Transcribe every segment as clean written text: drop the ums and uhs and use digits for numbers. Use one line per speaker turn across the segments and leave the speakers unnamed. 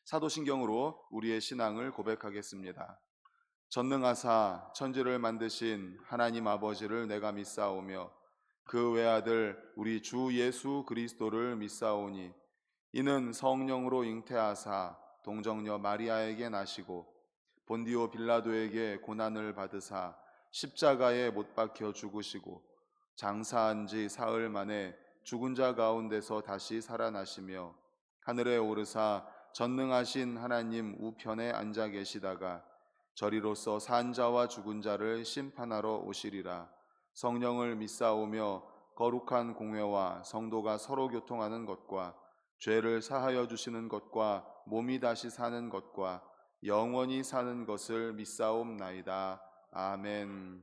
사도신경으로 우리의 신앙을 고백하겠습니다. 전능하사 천지를 만드신 하나님 아버지를 내가 믿사오며 그 외아들 우리 주 예수 그리스도를 믿사오니 이는 성령으로 잉태하사 동정녀 마리아에게 나시고 본디오 빌라도에게 고난을 받으사 십자가에 못 박혀 죽으시고 장사한 지 사흘 만에 죽은 자 가운데서 다시 살아나시며 하늘에 오르사 전능하신 하나님 우편에 앉아 계시다가 저리로서 산 자와 죽은 자를 심판하러 오시리라. 성령을 믿사오며 거룩한 공회와 성도가 서로 교통하는 것과 죄를 사하여 주시는 것과 몸이 다시 사는 것과 영원히 사는 것을 믿사옵나이다. 아멘.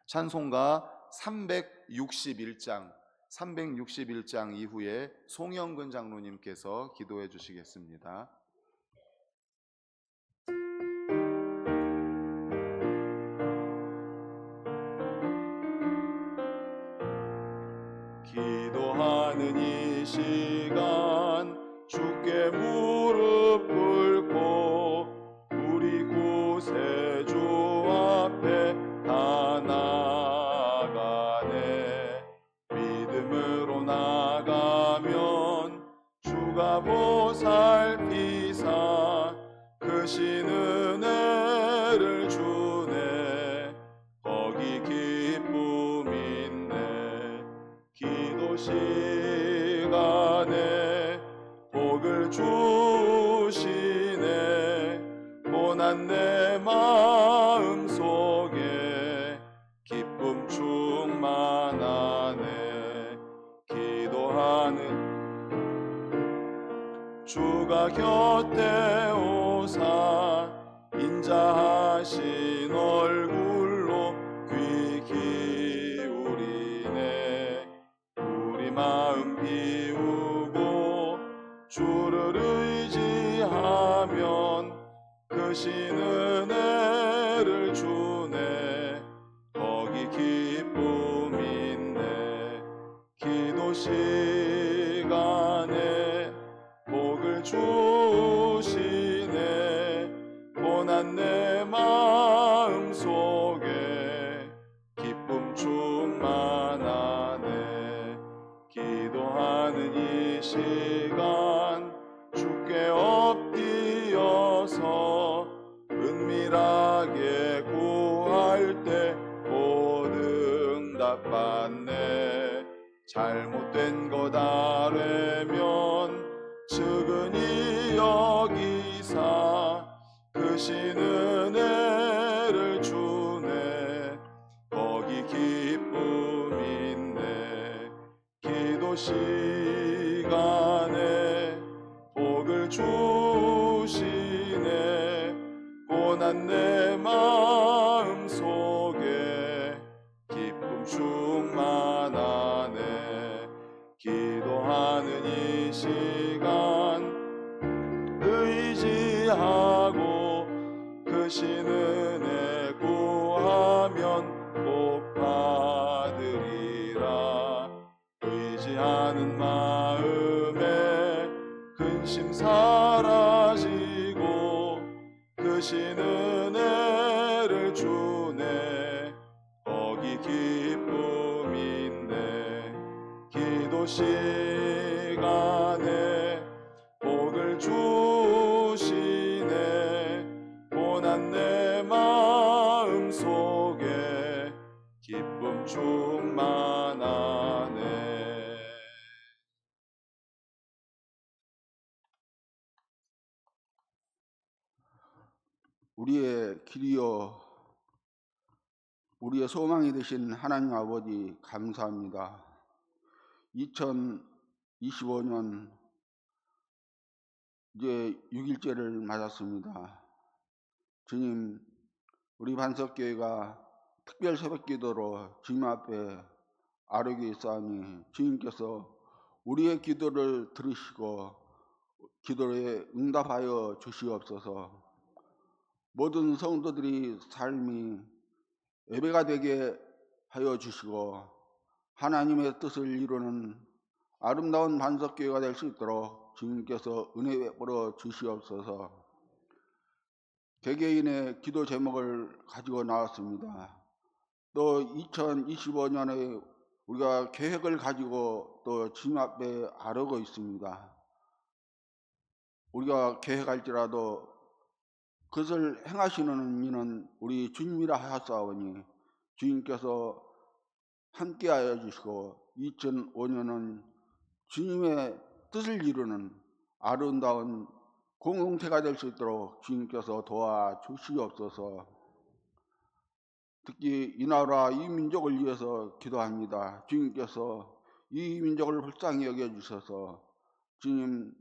찬송가 361장 이후에 송영근 장로님께서 기도해 주시겠습니다. 기도하는 이 시간 주께 무릎 꿇고 우리 구세주 앞에 다 나가네. 믿음으로 나가면 주가 보살피사 크신 은혜를 주네. 거기 기쁨 있네. 기도 시간에 복을 주시네. 고난 내 마음 속에 기쁨 충만하네. 기도하는 주가 곁에 오사 인자하신 얼굴로 귀 기울이네. 우리 마음 비우고 주를 의지하면 크신 은혜를 주네. 거기 기쁨 있네. 기도 시간에 복을 주시네. 고난 내 마음 속에 기쁨 충만하네. 기도하는 이 시간 주께 엎드려서 은밀하게 구할 때 곧 응답받네. 잘못된 것 아뢰면 측은히 여기사 크신 은혜를 주네. 거기 기쁨 있네. 기도 시간에 복을 주시네. 고난 내 마음 속에 기쁨 충만하네. 기도하는 이 시간 의지하고 크신 은혜 구하면 꼭 받으리라. 의지하는 마음에 근심 사라지고 크신 은혜를 주네. 거기 기쁨 있네. 기도 시간에 복을 주시네. 고난 내 마음 속에 기쁨 충만하네.
우리의 길이요 우리의 소망이 되신 하나님 아버지 감사합니다. 2025년 이제 6일째를 맞았습니다. 주님, 우리 반석교회가 특별 새벽기도로 주님 앞에 아뢰고 있사오니 주님께서 우리의 기도를 들으시고 기도에 응답하여 주시옵소서. 모든 성도들이 삶이 예배가 되게 하여 주시고 하나님의 뜻을 이루는 아름다운 반석교회가 될 수 있도록 주님께서 은혜 베풀어 주시옵소서. 개개인의 기도 제목을 가지고 나왔습니다. 또 2025년에 우리가 계획을 가지고 또 주님 앞에 아뢰고 있습니다. 우리가 계획할지라도 그것을 행하시는 이는 우리 주님이라 하사오니 주님께서 함께하여 주시고 2005년은 주님의 뜻을 이루는 아름다운 공동체가 될 수 있도록 주님께서 도와주시옵소서. 특히 이 나라 이 민족을 위해서 기도합니다. 주님께서 이 민족을 불쌍히 여겨주셔서 주님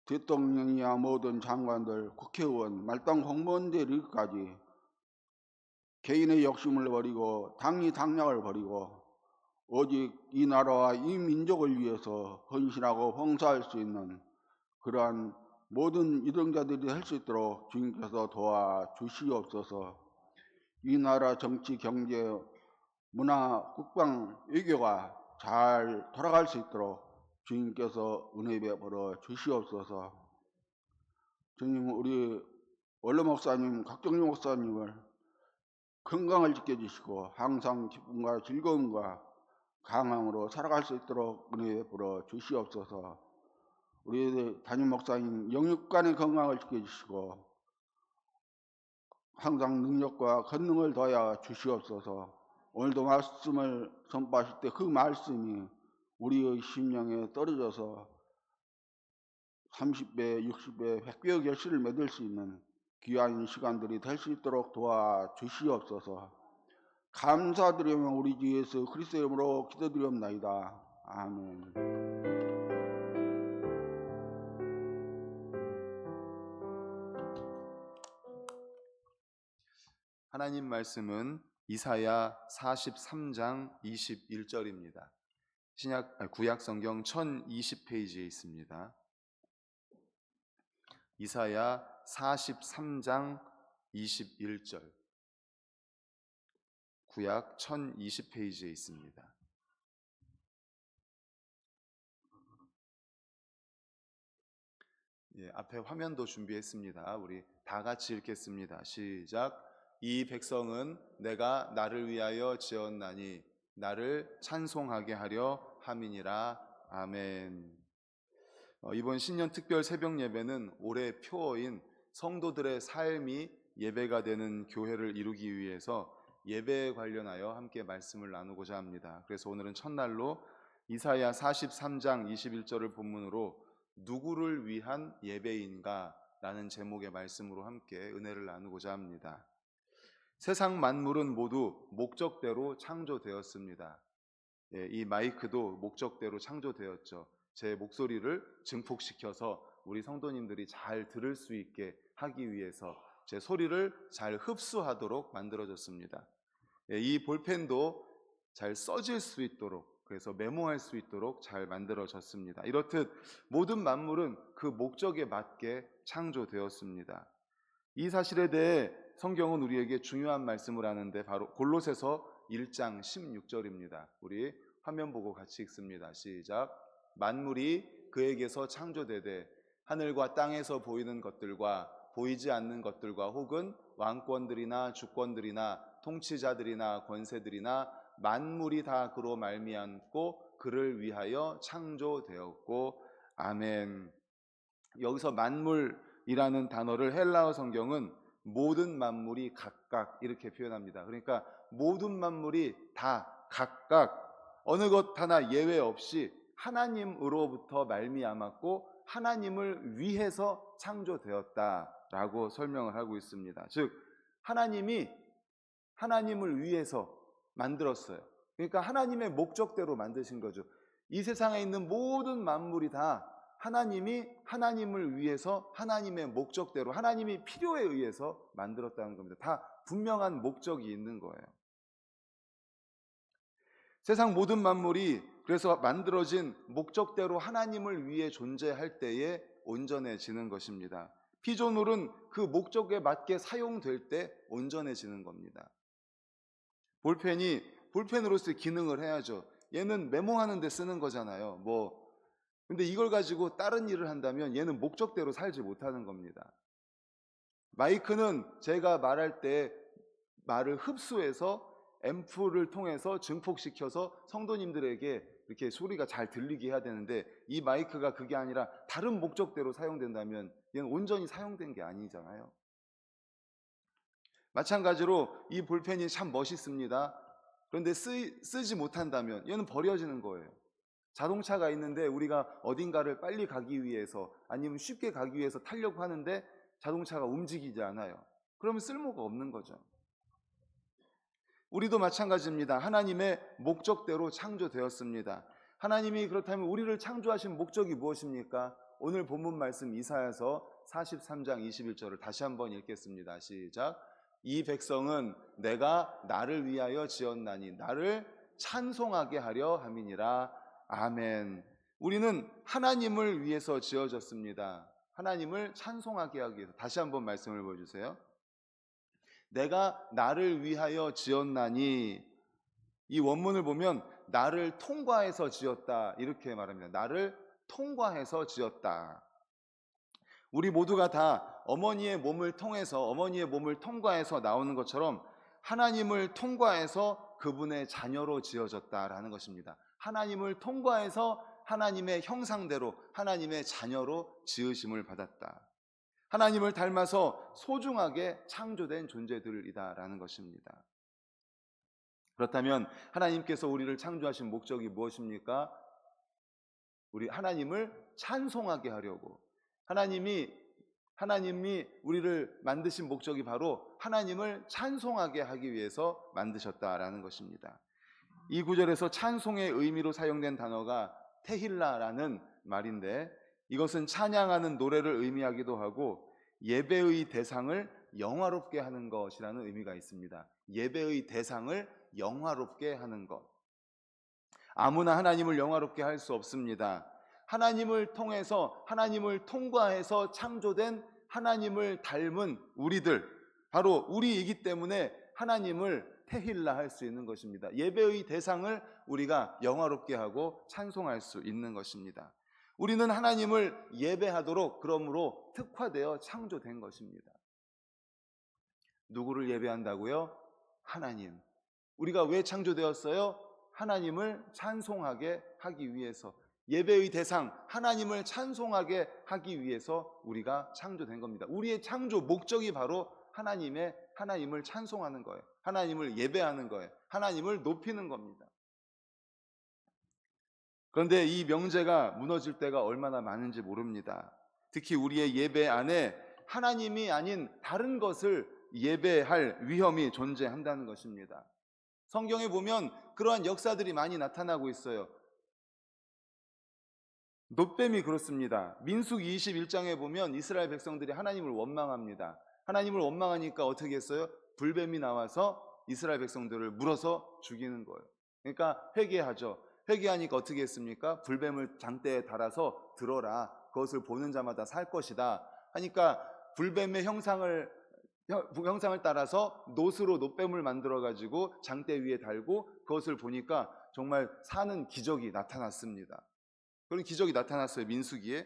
대통령이야 모든 장관들, 국회의원, 말단 공무원들까지 개인의 욕심을 버리고 당리 당략을 버리고 오직 이 나라와 이 민족을 위해서 헌신하고 봉사할 수 있는 그러한 모든 이등자들이 할 수 있도록 주님께서 도와주시옵소서. 이 나라 정치, 경제, 문화, 국방, 외교가 잘 돌아갈 수 있도록 주님께서 은혜 베풀어 주시옵소서. 주님, 우리 원로 목사님, 각종류 목사님을 건강을 지켜주시고 항상 기쁨과 즐거움과 강함으로 살아갈 수 있도록 은혜 베풀어 주시옵소서. 우리 담임 목사님 영육간의 건강을 지켜주시고 항상 능력과 권능을 더하여 주시옵소서. 오늘도 말씀을 선포하실 때 그 말씀이 우리의 심령에 떨어져서 30배, 60배, 100배의 결실을 맺을 수 있는 귀한 시간들이 될 수 있도록 도와주시옵소서. 감사드리며 우리 주 예수 그리스도의 이름으로 기도드리옵나이다. 아멘.
하나님 말씀은 이사야 43장 21절입니다. 구약 성경 1020페이지에 있습니다. 이사야 43장 21절, 구약 1020페이지에 있습니다. 앞에 화면도 준비했습니다. 우리 다 같이 읽겠습니다. 시작. 이 백성은 내가 나를 위하여 지었나니 나를 찬송하게 하려 함이니라. 아멘. 이번 신년 특별 새벽 예배는 올해 표어인 성도들의 삶이 예배가 되는 교회를 이루기 위해서 예배에 관련하여 함께 말씀을 나누고자 합니다. 그래서 오늘은 첫날로 이사야 43장 21절을 본문으로 누구를 위한 예배인가 라는 제목의 말씀으로 함께 은혜를 나누고자 합니다. 세상 만물은 모두 목적대로 창조되었습니다. 이 마이크도 목적대로 창조되었죠. 제 목소리를 증폭시켜서 우리 성도님들이 잘 들을 수 있게 하기 위해서 제 소리를 잘 흡수하도록 만들어졌습니다. 이 볼펜도 잘 써질 수 있도록, 그래서 메모할 수 있도록 잘 만들어졌습니다. 이렇듯 모든 만물은 그 목적에 맞게 창조되었습니다. 이 사실에 대해 성경은 우리에게 중요한 말씀을 하는데 바로 골로새서 1장 16절입니다. 우리 화면 보고 같이 읽습니다. 시작. 만물이 그에게서 창조되되 하늘과 땅에서 보이는 것들과 보이지 않는 것들과 혹은 왕권들이나 주권들이나 통치자들이나 권세들이나 만물이 다 그로 말미암고 그를 위하여 창조되었고. 아멘. 여기서 만물이라는 단어를 헬라어 성경은 모든 만물이 각각 이렇게 표현합니다. 그러니까 모든 만물이 다 각각 어느 것 하나 예외 없이 하나님으로부터 말미암았고 하나님을 위해서 창조되었다라고 설명을 하고 있습니다. 즉 하나님이 하나님을 위해서 만들었어요. 그러니까 하나님의 목적대로 만드신 거죠. 이 세상에 있는 모든 만물이 다 하나님이 하나님을 위해서 하나님의 목적대로 하나님이 필요에 의해서 만들었다는 겁니다. 다 분명한 목적이 있는 거예요. 세상 모든 만물이 그래서 만들어진 목적대로 하나님을 위해 존재할 때에 온전해지는 것입니다. 피조물은 그 목적에 맞게 사용될 때 온전해지는 겁니다. 볼펜이 볼펜으로서의 기능을 해야죠. 얘는 메모하는 데 쓰는 거잖아요. 근데 이걸 가지고 다른 일을 한다면 얘는 목적대로 살지 못하는 겁니다. 마이크는 제가 말할 때 말을 흡수해서 앰프를 통해서 증폭시켜서 성도님들에게 이렇게 소리가 잘 들리게 해야 되는데, 이 마이크가 그게 아니라 다른 목적대로 사용된다면 얘는 온전히 사용된 게 아니잖아요. 마찬가지로 이 볼펜이 참 멋있습니다. 그런데 쓰지 못한다면 얘는 버려지는 거예요. 자동차가 있는데 우리가 어딘가를 빨리 가기 위해서 아니면 쉽게 가기 위해서 타려고 하는데 자동차가 움직이지 않아요. 그러면 쓸모가 없는 거죠. 우리도 마찬가지입니다. 하나님의 목적대로 창조되었습니다. 하나님이 그렇다면 우리를 창조하신 목적이 무엇입니까? 오늘 본문 말씀 이사야서 43장 21절을 다시 한번 읽겠습니다. 시작. 이 백성은 내가 나를 위하여 지었나니 나를 찬송하게 하려 함이니라. 아멘. 우리는 하나님을 위해서 지어졌습니다. 하나님을 찬송하게 하기 위해서. 다시 한번 말씀을 보여주세요. 내가 나를 위하여 지었나니, 이 원문을 보면 나를 통과해서 지었다 이렇게 말합니다. 나를 통과해서 지었다. 우리 모두가 다 어머니의 몸을 통해서, 어머니의 몸을 통과해서 나오는 것처럼 하나님을 통과해서 그분의 자녀로 지어졌다라는 것입니다. 하나님을 통과해서 하나님의 형상대로 하나님의 자녀로 지으심을 받았다. 하나님을 닮아서 소중하게 창조된 존재들이다라는 것입니다. 그렇다면 하나님께서 우리를 창조하신 목적이 무엇입니까? 우리 하나님을 찬송하게 하려고. 하나님이 우리를 만드신 목적이 바로 하나님을 찬송하게 하기 위해서 만드셨다라는 것입니다. 이 구절에서 찬송의 의미로 사용된 단어가 테힐라라는 말인데, 이것은 찬양하는 노래를 의미하기도 하고 예배의 대상을 영화롭게 하는 것이라는 의미가 있습니다. 예배의 대상을 영화롭게 하는 것. 아무나 하나님을 영화롭게 할 수 없습니다. 하나님을 통해서, 하나님을 통과해서 창조된 하나님을 닮은 우리들, 바로 우리이기 때문에 하나님을 테힐라 할 수 있는 것입니다. 예배의 대상을 우리가 영화롭게 하고 찬송할 수 있는 것입니다. 우리는 하나님을 예배하도록 그러므로 특화되어 창조된 것입니다. 누구를 예배한다고요? 하나님. 우리가 왜 창조되었어요? 하나님을 찬송하게 하기 위해서. 예배의 대상 하나님을 찬송하게 하기 위해서 우리가 창조된 겁니다. 우리의 창조 목적이 바로 하나님을 찬송하는 거예요. 하나님을 예배하는 거예요. 하나님을 높이는 겁니다. 그런데 이 명제가 무너질 때가 얼마나 많은지 모릅니다. 특히 우리의 예배 안에 하나님이 아닌 다른 것을 예배할 위험이 존재한다는 것입니다. 성경에 보면 그러한 역사들이 많이 나타나고 있어요. 놋뱀이 그렇습니다. 민수기 21장에 보면 이스라엘 백성들이 하나님을 원망합니다. 하나님을 원망하니까 어떻게 했어요? 불뱀이 나와서 이스라엘 백성들을 물어서 죽이는 거예요. 그러니까 회개하죠. 회개하니까 어떻게 했습니까? 불뱀을 장대에 달아서 들어라. 그것을 보는 자마다 살 것이다. 하니까 불뱀의 형상을 따라서 놋으로 놋뱀을 만들어가지고 장대 위에 달고 그것을 보니까 정말 사는 기적이 나타났습니다. 그런 기적이 나타났어요, 민수기에.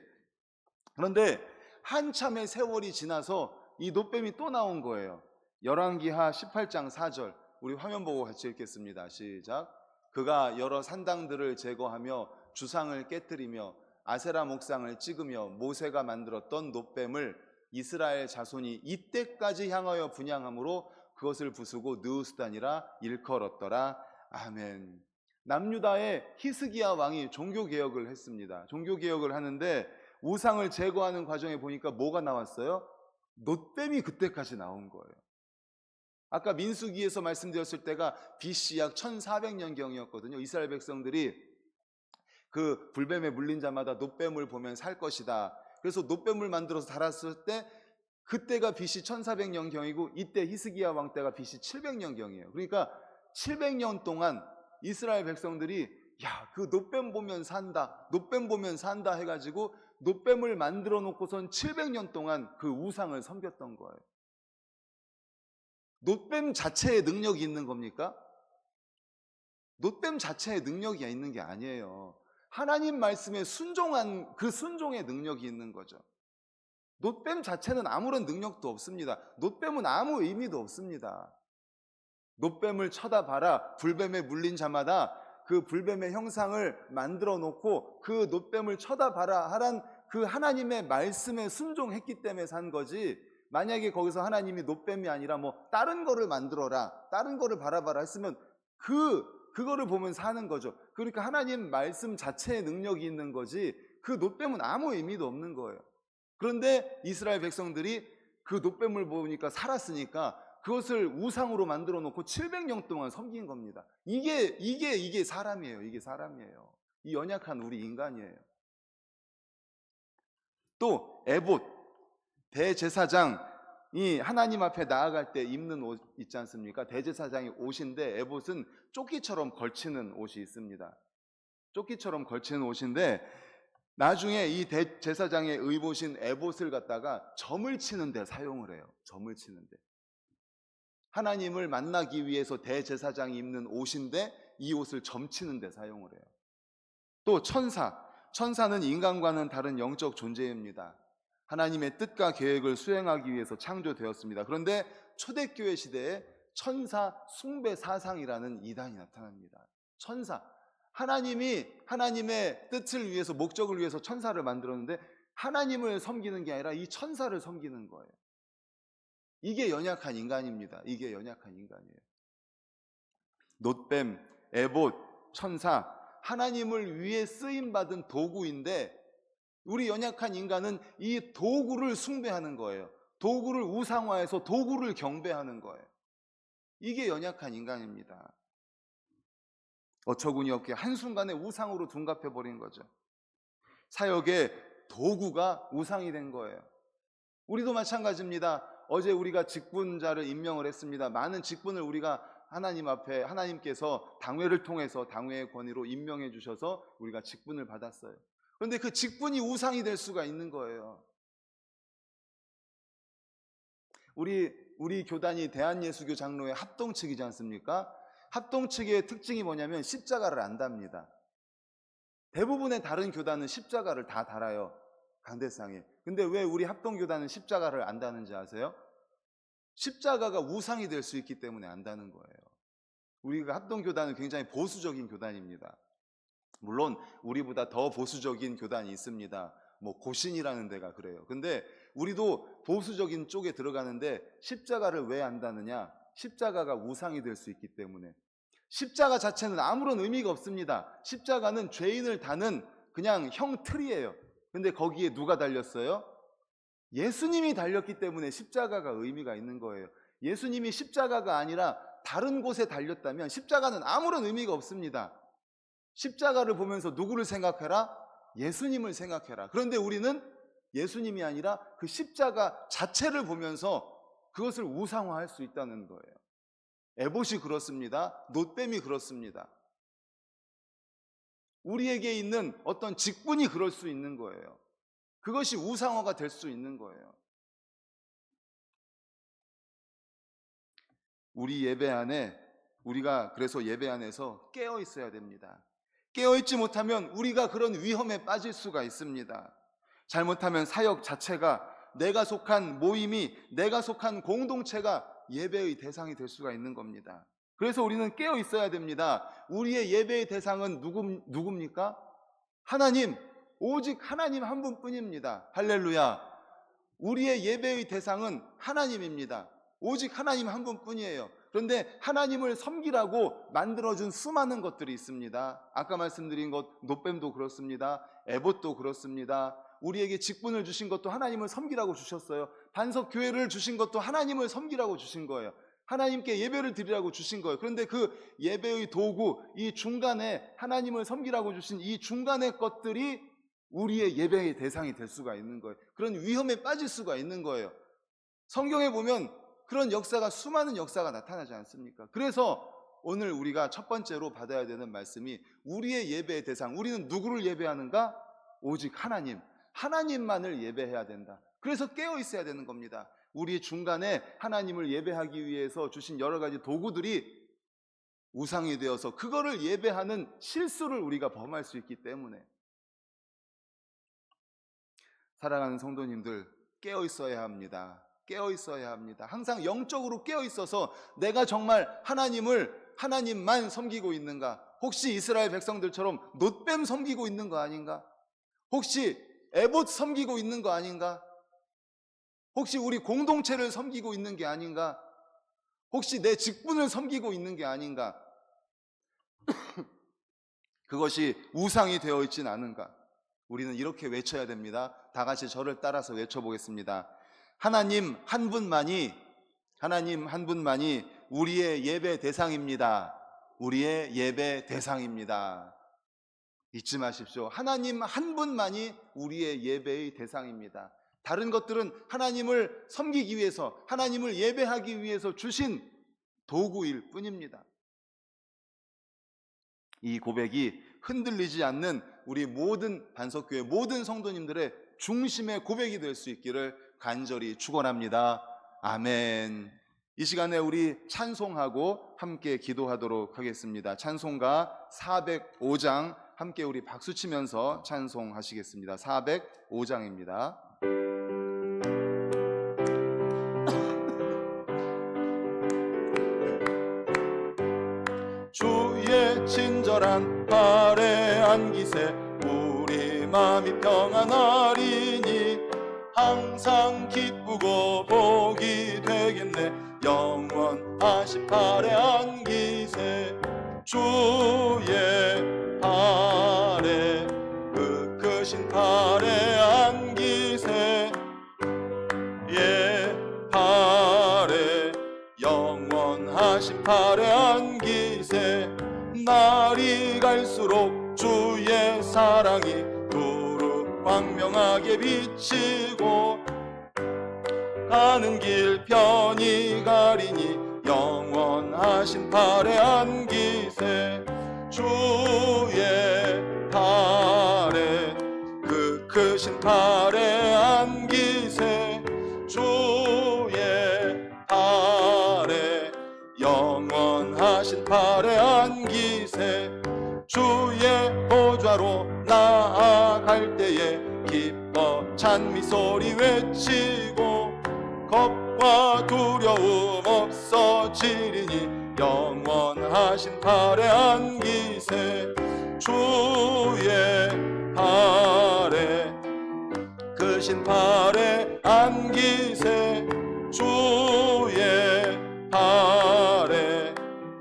그런데 한참의 세월이 지나서 이 놋뱀이 또 나온 거예요. 열왕기하 18장 4절, 우리 화면 보고 같이 읽겠습니다. 시작. 그가 여러 산당들을 제거하며 주상을 깨뜨리며 아세라 목상을 찍으며 모세가 만들었던 놋뱀을 이스라엘 자손이 이때까지 향하여 분향함으로 그것을 부수고 느우스단이라 일컬었더라. 아멘. 남유다의 히스기야 왕이 종교개혁을 했습니다. 종교개혁을 하는데 우상을 제거하는 과정에 보니까 뭐가 나왔어요? 놋뱀이 그때까지 나온 거예요. 아까 민수기에서 말씀드렸을 때가 BC 약 1400년경이었거든요. 이스라엘 백성들이 그 불뱀에 물린 자마다 놋뱀을 보면 살 것이다. 그래서 놋뱀을 만들어서 달았을 때 그때가 BC 1400년경이고 이때 히스기야 왕 때가 BC 700년경이에요. 그러니까 700년 동안 이스라엘 백성들이 그 놋뱀 보면 산다, 놋뱀 보면 산다 해가지고 놋뱀을 만들어 놓고선 700년 동안 그 우상을 섬겼던 거예요. 놋뱀 자체에 능력이 있는 겁니까? 놋뱀 자체에 능력이 있는 게 아니에요. 하나님 말씀에 순종한 그 순종의 능력이 있는 거죠. 놋뱀 자체는 아무런 능력도 없습니다. 놋뱀은 아무 의미도 없습니다. 놋뱀을 쳐다봐라. 불뱀에 물린 자마다 그 불뱀의 형상을 만들어 놓고 그 놋뱀을 쳐다봐라 하란 그 하나님의 말씀에 순종했기 때문에 산 거지, 만약에 거기서 하나님이 놋뱀이 아니라 뭐 다른 거를 만들어라, 다른 거를 바라봐라 했으면 그거를 보면 사는 거죠. 그러니까 하나님 말씀 자체의 능력이 있는 거지 그 놋뱀은 아무 의미도 없는 거예요. 그런데 이스라엘 백성들이 그 놋뱀을 보니까 살았으니까 그것을 우상으로 만들어 놓고 700년 동안 섬긴 겁니다. 이게 사람이에요. 이게 사람이에요. 이 연약한 우리 인간이에요. 또 에봇, 대제사장이 하나님 앞에 나아갈 때 입는 옷 있지 않습니까? 대제사장의 옷인데 에봇은 조끼처럼 걸치는 옷이 있습니다. 조끼처럼 걸치는 옷인데 나중에 이 대제사장의 의복인 에봇을 갖다가 점을 치는 데 사용을 해요. 점을 치는 데. 하나님을 만나기 위해서 대제사장이 입는 옷인데 이 옷을 점치는 데 사용을 해요. 또 천사는 인간과는 다른 영적 존재입니다. 하나님의 뜻과 계획을 수행하기 위해서 창조되었습니다. 그런데 초대교회 시대에 천사 숭배 사상이라는 이단이 나타납니다. 천사, 하나님이 하나님의 뜻을 위해서, 목적을 위해서 천사를 만들었는데 하나님을 섬기는 게 아니라 이 천사를 섬기는 거예요. 이게 연약한 인간입니다. 이게 연약한 인간이에요. 놋뱀, 에봇, 천사, 하나님을 위해 쓰임받은 도구인데 우리 연약한 인간은 이 도구를 숭배하는 거예요. 도구를 우상화해서 도구를 경배하는 거예요. 이게 연약한 인간입니다. 어처구니 없게 한순간에 우상으로 둔갑해버린 거죠. 사역의 도구가 우상이 된 거예요. 우리도 마찬가지입니다. 어제 우리가 직분자를 임명을 했습니다. 많은 직분을 우리가 하나님 앞에, 하나님께서 당회를 통해서 당회의 권위로 임명해 주셔서 우리가 직분을 받았어요. 그런데 그 직분이 우상이 될 수가 있는 거예요. 우리 교단이 대한예수교 장로회 합동측이지 않습니까? 합동측의 특징이 뭐냐면 십자가를 안 답니다. 대부분의 다른 교단은 십자가를 다 달아요. 강대상에. 근데 왜 우리 합동교단은 십자가를 안 다는지 아세요? 십자가가 우상이 될 수 있기 때문에 안다는 거예요. 우리가 합동교단은 굉장히 보수적인 교단입니다. 물론 우리보다 더 보수적인 교단이 있습니다. 뭐 고신이라는 데가 그래요. 근데 우리도 보수적인 쪽에 들어가는데 십자가를 왜 안다느냐? 십자가가 우상이 될 수 있기 때문에. 십자가 자체는 아무런 의미가 없습니다. 십자가는 죄인을 다는 그냥 형틀이에요. 근데 거기에 누가 달렸어요? 예수님이 달렸기 때문에 십자가가 의미가 있는 거예요. 예수님이 십자가가 아니라 다른 곳에 달렸다면 십자가는 아무런 의미가 없습니다. 십자가를 보면서 누구를 생각해라? 예수님을 생각해라. 그런데 우리는 예수님이 아니라 그 십자가 자체를 보면서 그것을 우상화할 수 있다는 거예요. 에봇이 그렇습니다. 놋뱀이 그렇습니다. 우리에게 있는 어떤 직분이 그럴 수 있는 거예요. 그것이 우상화가 될 수 있는 거예요. 우리 예배 안에, 우리가 그래서 예배 안에서 깨어 있어야 됩니다. 깨어 있지 못하면 우리가 그런 위험에 빠질 수가 있습니다. 잘못하면 사역 자체가, 내가 속한 모임이, 내가 속한 공동체가 예배의 대상이 될 수가 있는 겁니다. 그래서 우리는 깨어 있어야 됩니다. 우리의 예배의 대상은 누굽니까? 하나님, 오직 하나님 한 분뿐입니다. 할렐루야. 우리의 예배의 대상은 하나님입니다. 오직 하나님 한 분뿐이에요. 그런데 하나님을 섬기라고 만들어준 수많은 것들이 있습니다. 아까 말씀드린 것, 놋뱀도 그렇습니다. 에봇도 그렇습니다. 우리에게 직분을 주신 것도 하나님을 섬기라고 주셨어요. 반석교회를 주신 것도 하나님을 섬기라고 주신 거예요. 하나님께 예배를 드리라고 주신 거예요. 그런데 그 예배의 도구, 이 중간에 하나님을 섬기라고 주신 이 중간의 것들이 우리의 예배의 대상이 될 수가 있는 거예요. 그런 위험에 빠질 수가 있는 거예요. 성경에 보면 그런 역사가, 수많은 역사가 나타나지 않습니까? 그래서 오늘 우리가 첫 번째로 받아야 되는 말씀이, 우리의 예배의 대상, 우리는 누구를 예배하는가? 오직 하나님, 하나님만을 예배해야 된다. 그래서 깨어 있어야 되는 겁니다. 우리 중간에 하나님을 예배하기 위해서 주신 여러 가지 도구들이 우상이 되어서 그거를 예배하는 실수를 우리가 범할 수 있기 때문에, 사랑하는 성도님들, 깨어 있어야 합니다. 깨어 있어야 합니다. 항상 영적으로 깨어 있어서 내가 정말 하나님만 섬기고 있는가? 혹시 이스라엘 백성들처럼 놋뱀 섬기고 있는 거 아닌가? 혹시 에봇 섬기고 있는 거 아닌가? 혹시 우리 공동체를 섬기고 있는 게 아닌가? 혹시 내 직분을 섬기고 있는 게 아닌가? 그것이 우상이 되어 있진 않은가? 우리는 이렇게 외쳐야 됩니다. 다 같이 저를 따라서 외쳐보겠습니다. 하나님 한 분만이 우리의 예배 대상입니다. 우리의 예배 대상입니다. 잊지 마십시오. 하나님 한 분만이 우리의 예배의 대상입니다. 다른 것들은 하나님을 섬기기 위해서, 하나님을 예배하기 위해서 주신 도구일 뿐입니다. 이 고백이 흔들리지 않는 우리 모든 반석교회 모든 성도님들의 중심의 고백이 될 수 있기를 간절히 축원합니다. 아멘. 이 시간에 우리 찬송하고 함께 기도하도록 하겠습니다. 찬송가 405장 함께 우리 박수치면서 찬송하시겠습니다. 405장입니다. 주의 친절한 발에 안기세 우리 마음이 평안하리니 항상 기쁘고 복이 되겠네 영원하신 발에 안기세 주의 발에 그 크신 발에 안기세 예 발에 영원하신 발에 안기세 날이 갈수록 주의 사랑이 두루 광명하게 비치고 가는 길 편히 가리니 영원하신 발에 안기세 주의 발에 그 크신 발에 안기세 주의 발에 영원하신 발에 안기세 주의 보좌로 나아갈 때에 기뻐 찬미 소리 외치고 겁과 두려움 없어지리니 영원하신 발에 안기세 주의 발에 크신 발에 안기세 주의 발에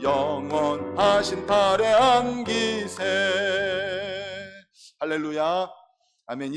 영원하신 발에 안기세 할렐루야 아멘.